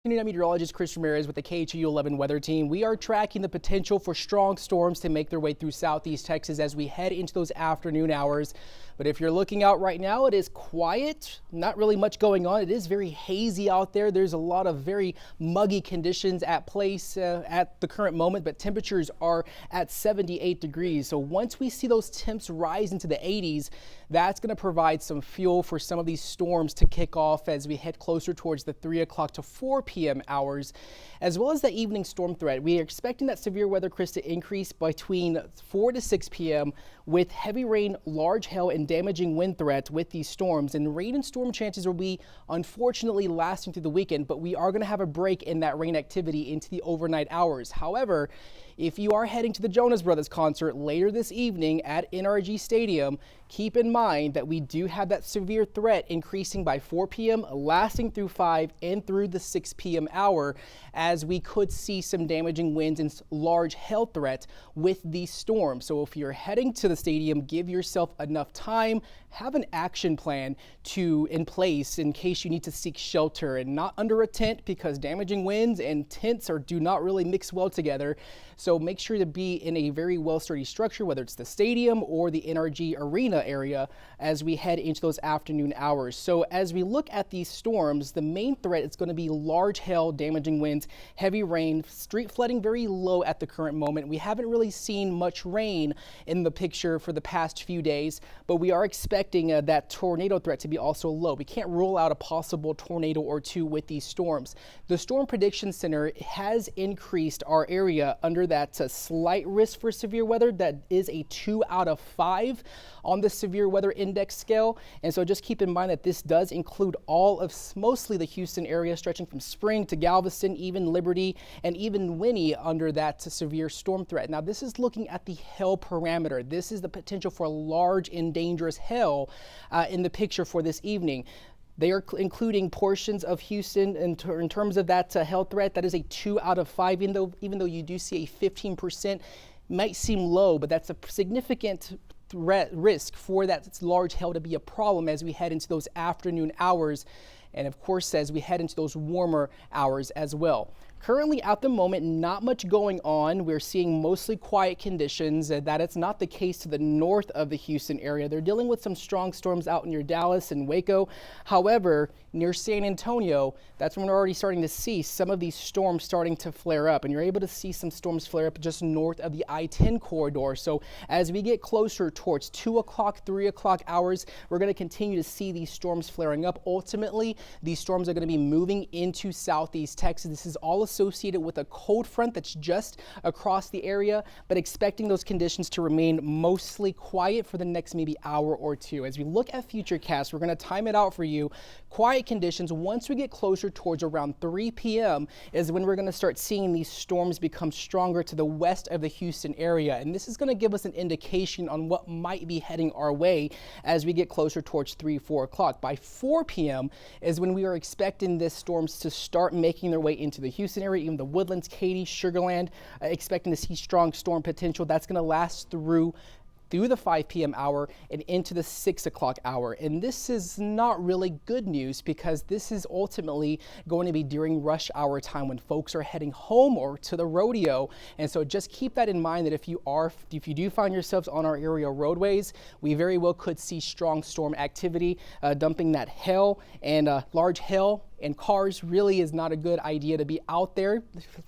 I'm Meteorologist Chris Ramirez with the KHU 11 weather team. We are tracking the potential for strong storms to make their way through southeast Texas as we head into those afternoon hours. But if you're looking out right now, it is quiet, not really much going on. It is very hazy out there. There's a lot of very muggy conditions at place at the current moment, but temperatures are at 78 degrees. So once we see those temps rise into the 80s, that's going to provide some fuel for some of these storms to kick off as we head closer towards the 3 o'clock to 4 p.m. hours, as well as the evening storm threat. We are expecting that severe weather, Chris, to increase between 4 to 6 p.m. with heavy rain, large hail, and damaging wind threats with these storms. And rain and storm chances will be unfortunately lasting through the weekend, but we are going to have a break in that rain activity into the overnight hours. However, if you are heading to the Jonas Brothers concert later this evening at NRG Stadium, keep in mind that we do have that severe threat increasing by 4 p.m., lasting through 5 and through the 6 p.m. hour, as we could see some damaging winds and large hail threat with these storms. So if you're heading to the stadium, give yourself enough time, have an action plan in place in case you need to seek shelter, and not under a tent, because damaging winds and tents do not really mix well together. So make sure to be in a very well sturdy structure, whether it's the stadium or the NRG arena area, as we head into those afternoon hours. So as we look at these storms, the main threat is going to be large hail, damaging winds, heavy rain, street flooding very low at the current moment. We haven't really seen much rain in the picture for the past few days, but we are expecting that tornado threat to be also low. We can't rule out a possible tornado or two with these storms. The Storm Prediction Center has increased our area under that slight risk for severe weather. That is a 2 out of 5 on the severe weather index scale. And so just keep in mind that this does include all of mostly the Houston area, stretching from Spring to Galveston, even Liberty, and even Winnie under that severe storm threat. Now, this is looking at the hail parameter. This is the potential for large and dangerous hail in the picture for this evening. They are including portions of Houston in terms of that hail threat. That is a 2 out of 5, even though you do see a 15%, might seem low, but that's a significant risk for that large hail to be a problem as we head into those afternoon hours, and of course as we head into those warmer hours as well. Currently at the moment, not much going on. We're seeing mostly quiet conditions. That it's not the case to the north of the Houston area. They're dealing with some strong storms out near Dallas and Waco. However, near San Antonio, that's when we're already starting to see some of these storms starting to flare up. And you're able to see some storms flare up just north of the I-10 corridor. So as we get closer towards 2 o'clock, 3 o'clock hours, we're going to continue to see these storms flaring up. Ultimately, these storms are going to be moving into southeast Texas. This is all associated with a cold front that's just across the area, but expecting those conditions to remain mostly quiet for the next maybe hour or two. As we look at Futurecast, we're going to time it out for you. Quiet conditions, once we get closer towards around 3 p.m. is when we're going to start seeing these storms become stronger to the west of the Houston area. And this is going to give us an indication on what might be heading our way as we get closer towards 3, 4 o'clock. By 4 p.m. is when we are expecting these storms to start making their way into the Houston area, even the Woodlands, Katy, Sugarland, expecting to see strong storm potential. That's going to last through the 5 p.m. hour and into the 6 o'clock hour. And this is not really good news, because this is ultimately going to be during rush hour time when folks are heading home or to the rodeo. And so just keep that in mind, that if you do find yourselves on our area roadways, we very well could see strong storm activity, dumping that hail and large hail. And cars really is not a good idea to be out there.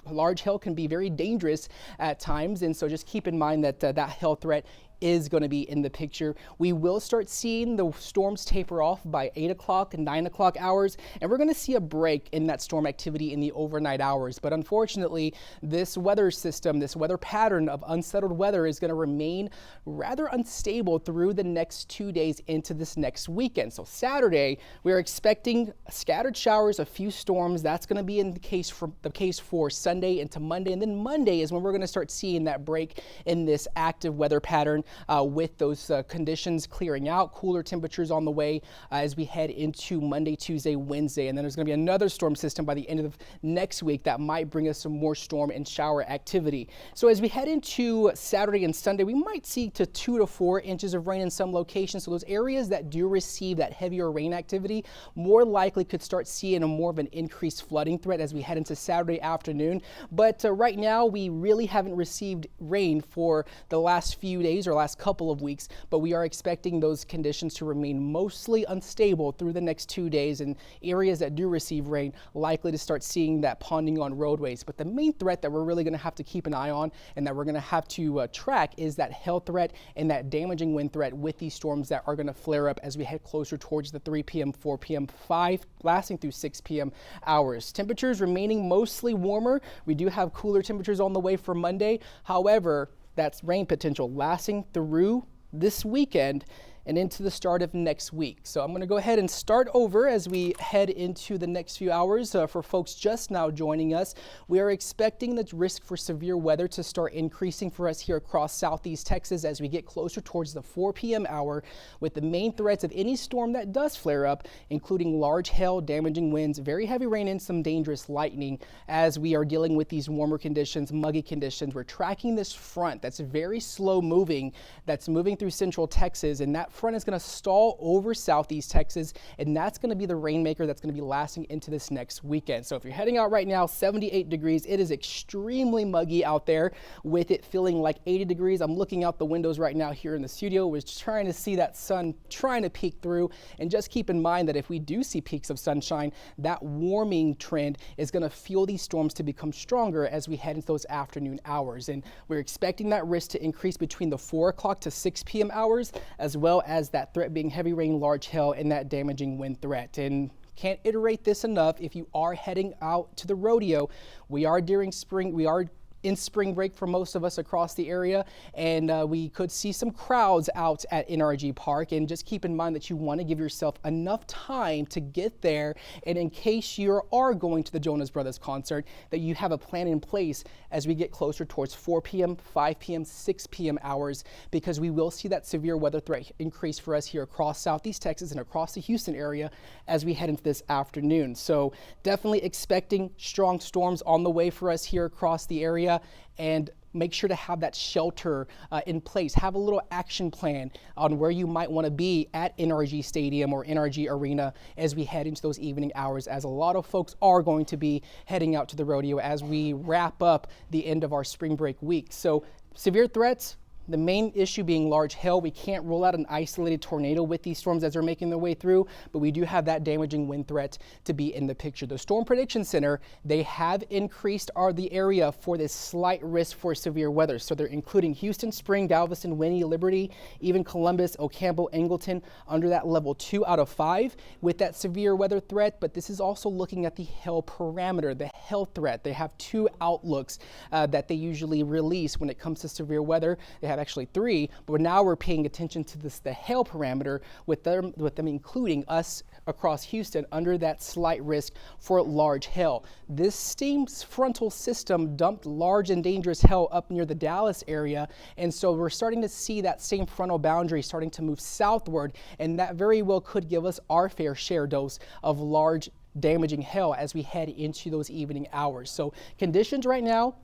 Large hail can be very dangerous at times, and so just keep in mind that that hail threat is going to be in the picture. We will start seeing the storms taper off by 8 o'clock and 9 o'clock hours, and we're going to see a break in that storm activity in the overnight hours. But unfortunately, this weather system, this weather pattern of unsettled weather is going to remain rather unstable through the next 2 days into this next weekend. So Saturday, we're expecting scattered showers, a few storms. That's going to be the case for Sunday into Monday. And then Monday is when we're going to start seeing that break in this active weather pattern. with those conditions clearing out, cooler temperatures on the way as we head into Monday, Tuesday, Wednesday. And then there's going to be another storm system by the end of next week that might bring us some more storm and shower activity. So as we head into Saturday and Sunday, we might see to 2 to 4 inches of rain in some locations. So those areas that do receive that heavier rain activity more likely could start seeing a more of an increased flooding threat as we head into Saturday afternoon. But right now we really haven't received rain for the last few days or last couple of weeks, but we are expecting those conditions to remain mostly unstable through the next 2 days, and areas that do receive rain likely to start seeing that ponding on roadways. But the main threat that we're really going to have to keep an eye on and that we're going to have to track is that hail threat and that damaging wind threat with these storms that are going to flare up as we head closer towards the 3 p.m., 4 p.m., 5 lasting through 6 p.m. hours. Temperatures remaining mostly warmer. We do have cooler temperatures on the way for Monday. However, that's rain potential lasting through this weekend and into the start of next week. So I'm going to go ahead and start over as we head into the next few hours. For folks just now joining us, we are expecting the risk for severe weather to start increasing for us here across southeast Texas as we get closer towards the 4 p.m. hour, with the main threats of any storm that does flare up, including large hail, damaging winds, very heavy rain, and some dangerous lightning. As we are dealing with these warmer conditions, muggy conditions, we're tracking this front that's very slow moving, that's moving through central Texas, and that front is going to stall over southeast Texas, and that's going to be the rainmaker that's going to be lasting into this next weekend. So if you're heading out right now, 78 degrees, it is extremely muggy out there with it feeling like 80 degrees. I'm looking out the windows right now here in the studio. We're trying to see that sun trying to peek through, and just keep in mind that if we do see peaks of sunshine, that warming trend is going to fuel these storms to become stronger as we head into those afternoon hours. And we're expecting that risk to increase between the 4 o'clock to 6 p.m. hours, as well as that threat being heavy rain, large hail, and that damaging wind threat. And can't iterate this enough. If you are heading out to the rodeo, we are during spring, we are in spring break for most of us across the area, and we could see some crowds out at NRG Park. And just keep in mind that you want to give yourself enough time to get there, and in case you are going to the Jonas Brothers concert, that you have a plan in place as we get closer towards 4 p.m., 5 p.m., 6 p.m. hours, because we will see that severe weather threat increase for us here across southeast Texas and across the Houston area as we head into this afternoon. So definitely expecting strong storms on the way for us here across the area, and make sure to have that shelter in place. Have a little action plan on where you might want to be at NRG Stadium or NRG Arena as we head into those evening hours, as a lot of folks are going to be heading out to the rodeo as we wrap up the end of our spring break week. So severe threats, the main issue being large hail. We can't rule out an isolated tornado with these storms as they're making their way through, but we do have that damaging wind threat to be in the picture. The Storm Prediction Center, they have increased the area for this slight risk for severe weather. So they're including Houston, Spring, Galveston, Winnie, Liberty, even Columbus, Ocampo, Angleton under that level 2 out of 5 with that severe weather threat. But this is also looking at the hail parameter, the hail threat. They have 2 outlooks that they usually release when it comes to severe weather. They have actually 3, but now we're paying attention to the hail parameter with them including us across Houston under that slight risk for large hail. This steam frontal system dumped large and dangerous hail up near the Dallas area, and so we're starting to see that same frontal boundary starting to move southward, and that very well could give us our fair share dose of large damaging hail as we head into those evening hours. So conditions right now,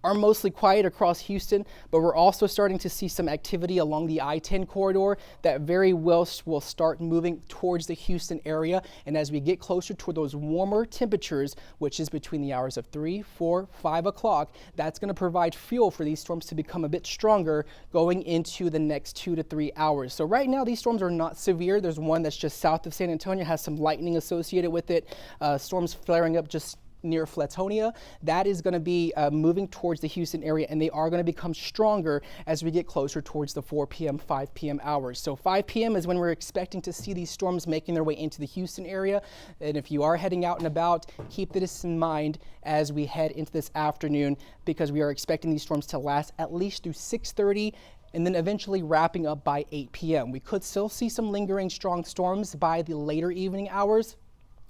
are mostly quiet across Houston, but we're also starting to see some activity along the I-10 corridor that very well will start moving towards the Houston area. And as we get closer to those warmer temperatures, which is between the hours of 3, 4, 5 o'clock, that's going to provide fuel for these storms to become a bit stronger going into the next 2 to 3 hours. So right now, these storms are not severe. There's one that's just south of San Antonio, has some lightning associated with it. Storms flaring up just near Flatonia. That is going to be moving towards the Houston area, and they are going to become stronger as we get closer towards the 4 p.m., 5 p.m. hours. So 5 p.m. is when we're expecting to see these storms making their way into the Houston area. And if you are heading out and about, keep this in mind as we head into this afternoon, because we are expecting these storms to last at least through 6:30 and then eventually wrapping up by 8 p.m. We could still see some lingering strong storms by the later evening hours,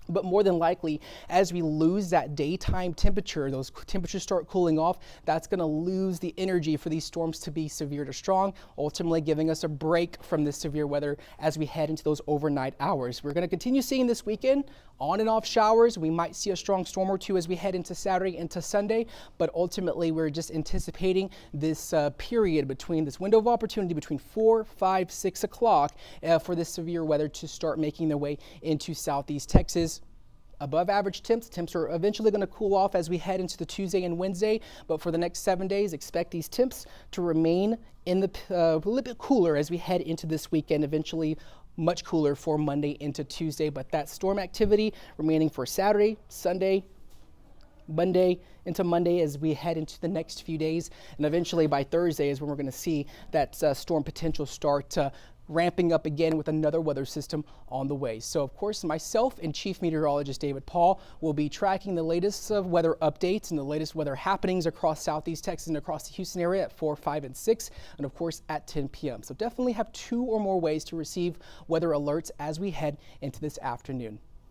But more than likely, as we lose that daytime temperature, those temperatures start cooling off, that's going to lose the energy for these storms to be severe to strong, ultimately giving us a break from this severe weather as we head into those overnight hours. We're going to continue seeing this weekend on and off showers. We might see a strong storm or two as we head into Saturday into Sunday, but ultimately we're just anticipating this period between this window of opportunity between 4, 5, 6 o'clock for this severe weather to start making their way into southeast Texas. Above average temps are eventually going to cool off as we head into the Tuesday and Wednesday, but for the next 7 days, expect these temps to remain in the a little bit cooler as we head into this weekend, eventually much cooler for Monday into Tuesday. But that storm activity remaining for Saturday, Sunday, Monday into Monday as we head into the next few days, and eventually by Thursday is when we're going to see that storm potential start ramping up again with another weather system on the way. So of course, myself and Chief Meteorologist David Paul will be tracking the latest weather updates and the latest weather happenings across southeast Texas and across the Houston area at 4, 5, and 6, and of course at 10 p.m. So definitely have 2 or more ways to receive weather alerts as we head into this afternoon.